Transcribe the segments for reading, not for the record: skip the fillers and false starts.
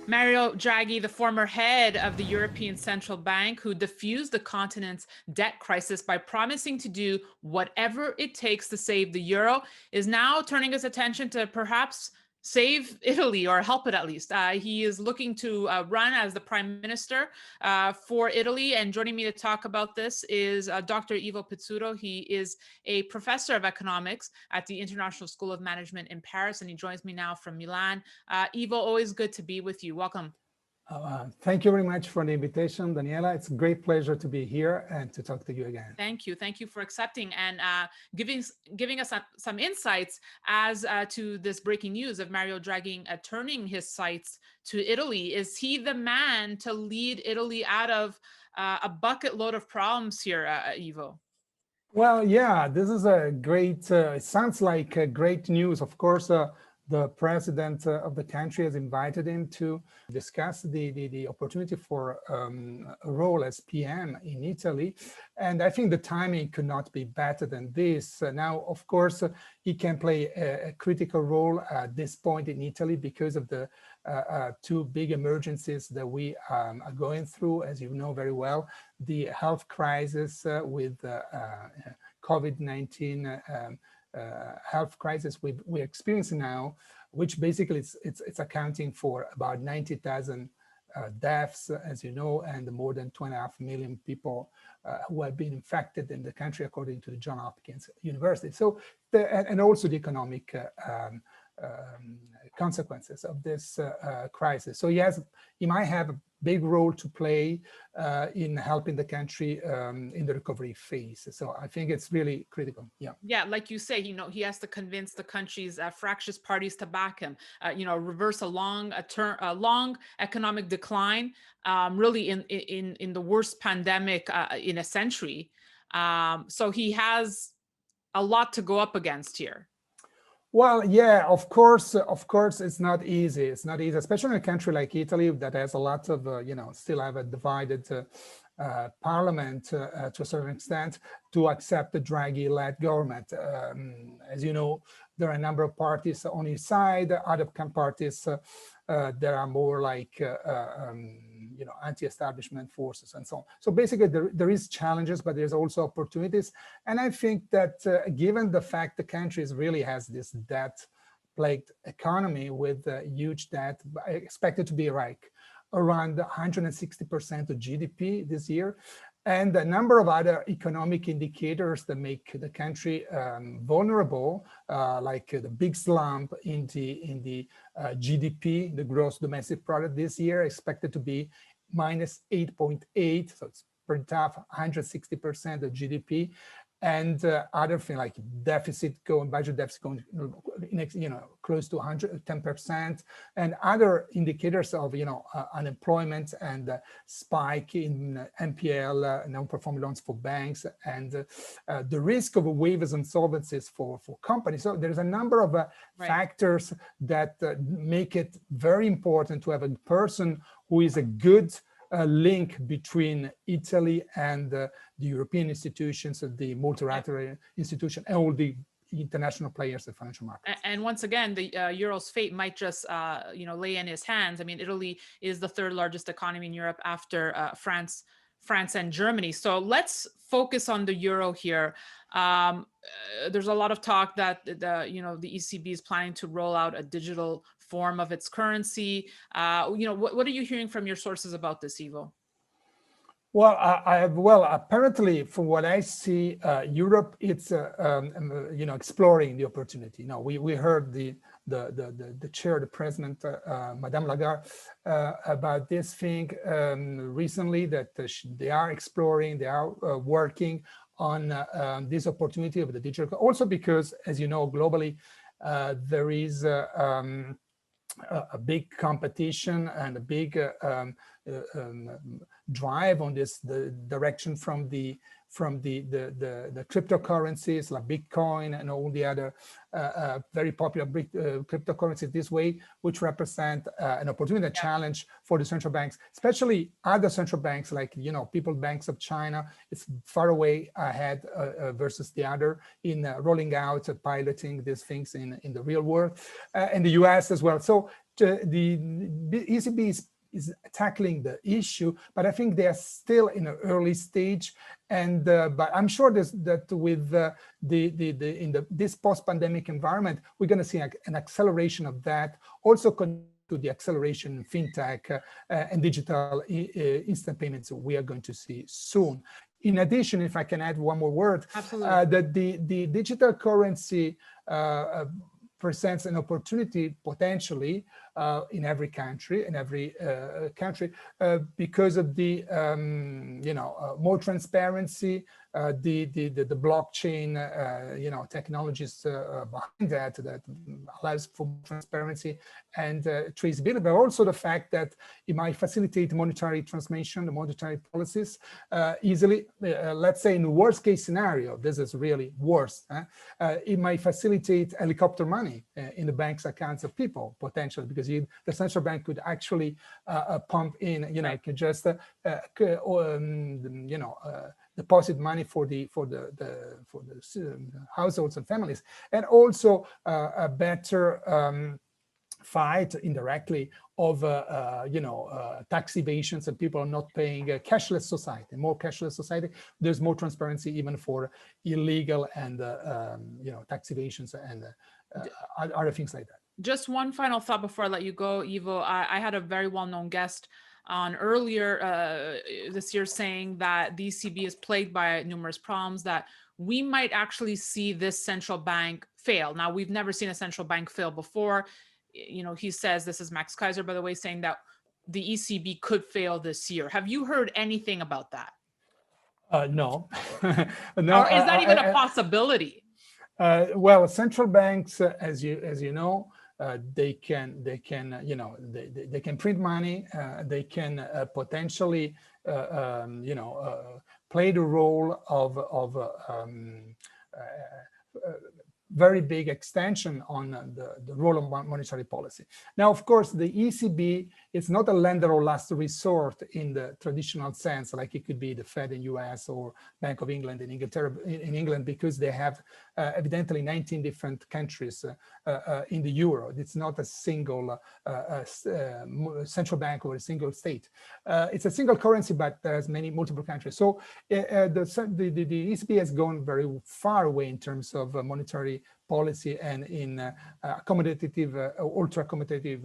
Mario Draghi, the former head of the European Central Bank, who diffused the continent's debt crisis by promising to do whatever it takes to save the euro, is now turning his attention to perhaps save Italy, or help it at least. He is looking to run as the prime minister for Italy. And joining me to talk about this is Dr. Ivo Pezzuto. He is a professor of economics at the International School of Management in Paris, and he joins me now from Milan. Ivo, always good to be with you. Welcome. Thank you very much for the invitation, Daniela. It's a great pleasure to be here and to talk to you again. Thank you. Thank you for accepting and giving us some insights as to this breaking news of Mario Draghi turning his sights to Italy. Is he the man to lead Italy out of a bucket load of problems here, Ivo? Well, yeah, this is a great, it sounds like great news. Of course, the president of the country has invited him to discuss the opportunity for a role as PM in Italy. And I think the timing could not be better than this. Now, of course, he can play a critical role at this point in Italy because of the two big emergencies that we are going through, as you know very well, the health crisis with COVID-19 health crisis we're experiencing now, which basically it's accounting for about 90,000 deaths, as you know, and more than 2.5 million people who have been infected in the country, according to the Johns Hopkins University. So, and also the economic consequences of this crisis. So yes, he might have a big role to play in helping the country in the recovery phase. So I think it's really critical. Yeah. Yeah, like you say, he has to convince the country's fractious parties to back him. Reverse a long economic decline, really in the worst pandemic in a century. So he has a lot to go up against here. Well, yeah, of course, it's not easy. It's not easy, especially in a country like Italy that has a lot of, still have a divided parliament to a certain extent to accept the Draghi-led government. As you know, there are a number of parties on his side, other parties that are more like, anti-establishment forces and so on. So basically, there is challenges, but there's also opportunities. And I think that given the fact the country really has this debt-plagued economy with huge debt, expected to be like around 160% of GDP this year, and a number of other economic indicators that make the country vulnerable, like the big slump in the GDP, the gross domestic product this year, expected to be minus 8.8, so it's pretty tough, 160% of GDP, and other things like budget deficit going next, close to 110%, and other indicators of unemployment and spike in NPL, non-performing loans for banks, and the risk of waivers and insolvencies for companies. So there's a number of factors that make it very important to have a person who is a good link between Italy and the European institutions, the multilateral institution, and all the international players in financial markets. And once again, the euro's fate might just lay in his hands. I mean, Italy is the third largest economy in Europe after France and Germany. So let's focus on the euro here. There's a lot of talk that the ECB is planning to roll out a digital form of its currency. What are you hearing from your sources about this, Ivo? Well, apparently, from what I see, Europe it's exploring the opportunity. We heard the chair, the president, Madame Lagarde, about this thing recently, that they are exploring, they are working on this opportunity of the digital. Also because, as you know, globally, there is a big competition and a big drive on this direction from the cryptocurrencies like Bitcoin and all the other very popular cryptocurrencies this way, which represent an opportunity, a challenge for the central banks, especially other central banks like, People's Banks of China. It's far away ahead versus the other in rolling out, piloting these things in the real world, and the US as well. So the ECB is tackling the issue, but I think they are still in an early stage. And but I'm sure that with this post-pandemic environment, we're going to see an acceleration of that. Also to the acceleration in fintech and digital instant payments we are going to see soon. In addition, if I can add one more word, that the digital currency presents an opportunity potentially in every country, because of the more transparency, the blockchain technologies behind that allows for transparency and traceability, but also the fact that it might facilitate monetary transmission, the monetary policies easily. Let's say in the worst case scenario, this is really worst, it might facilitate helicopter money in the bank's accounts of people potentially, because the central bank could actually pump in, could just deposit money for the households and families, and also a better fight indirectly of tax evasions, and people are not paying a cashless society. More cashless society, there's more transparency even for illegal and tax evasions and other things like that. Just one final thought before I let you go, Ivo. I had a very well-known guest on earlier this year saying that the ECB is plagued by numerous problems, that we might actually see this central bank fail. Now, we've never seen a central bank fail before. He says, this is Max Kaiser, by the way, saying that the ECB could fail this year. Have you heard anything about that? No. No. Or is that even a possibility? Well, central banks, as you know, they can print money. They can potentially play the role of very big extension on the role of monetary policy. Now, of course, the ECB is not a lender of last resort in the traditional sense, like it could be the Fed in US or Bank of England in England, because they have evidently 19 different countries in the euro. It's not a single central bank or a single state. It's a single currency, but there's multiple countries. So the ECB has gone very far away in terms of monetary policy and in accommodative, ultra accommodative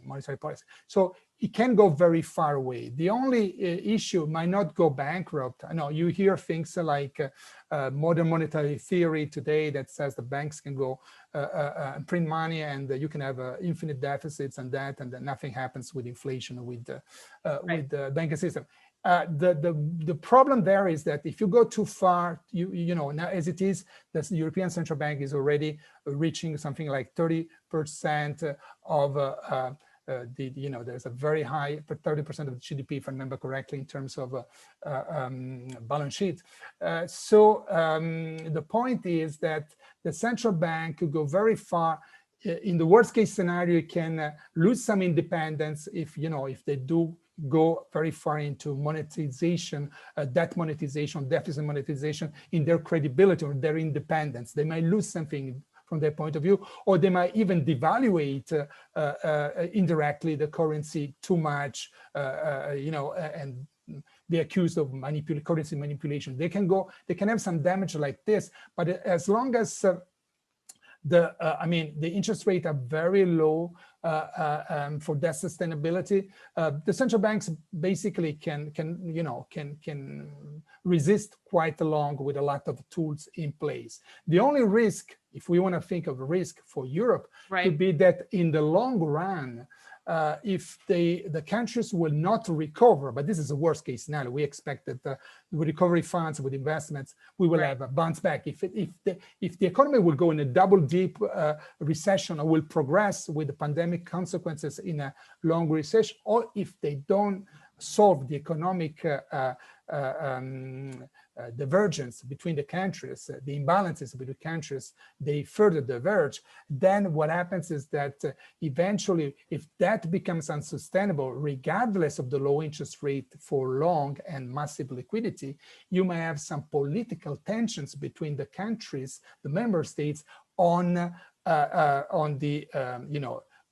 monetary policy. So it can go very far away. The only issue might not go bankrupt. I know you hear things like modern monetary theory today that says the banks can go print money and you can have infinite deficits and then nothing happens with inflation or with the banking system. The problem there is that if you go too far, now as it is, the European Central Bank is already reaching something like 30% of there's a very high, 30% of the GDP, if I remember correctly, in terms of balance sheet. So the point is that the central bank could go very far. In the worst case scenario, it can lose some independence if they do go very far into monetization, debt monetization, deficit monetization, in their credibility or their independence. They might lose something from their point of view, or they might even devaluate indirectly the currency too much, and they're accused of currency manipulation. They can have some damage like this, but as long as the interest rates are very low for debt sustainability, the central banks basically can resist quite long with a lot of tools in place. The only risk, if we want to think of a risk for Europe, could be that in the long run, if the countries will not recover, but this is a worst case scenario. We expect that with recovery funds, with investments, we will have a bounce back. If the economy will go in a double deep recession or will progress with the pandemic consequences in a long recession, or if they don't solve the economic divergence between the countries, the imbalances between countries, they further diverge, then what happens is that eventually, if that becomes unsustainable, regardless of the low interest rate for long and massive liquidity, you may have some political tensions between the countries, the member states, on the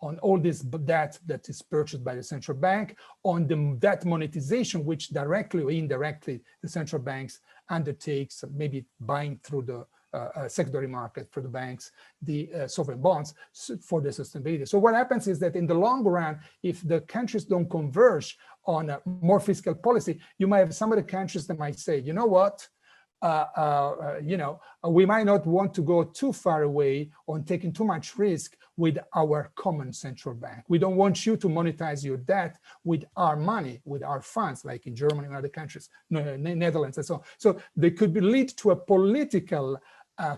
on all this debt that is purchased by the central bank, on the debt monetization, which directly or indirectly the central banks undertakes, maybe buying through the secondary market for the banks, the sovereign bonds for the sustainability. So what happens is that in the long run, if the countries don't converge on a more fiscal policy, you might have some of the countries that might say, you know what, we might not want to go too far away on taking too much risk with our common central bank. We don't want you to monetize your debt with our money, with our funds, like in Germany and other countries, Netherlands and so on. So they could lead to a political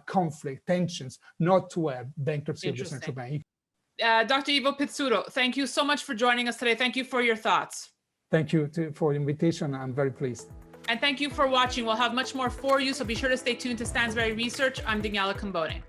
conflict, tensions, not to a bankruptcy of the central bank. Dr. Ivo Pezzuto, thank you so much for joining us today. Thank you for your thoughts. Thank you for the invitation. I'm very pleased. And thank you for watching. We'll have much more for you, so be sure to stay tuned to Stansberry Research. I'm Daniela Cambone.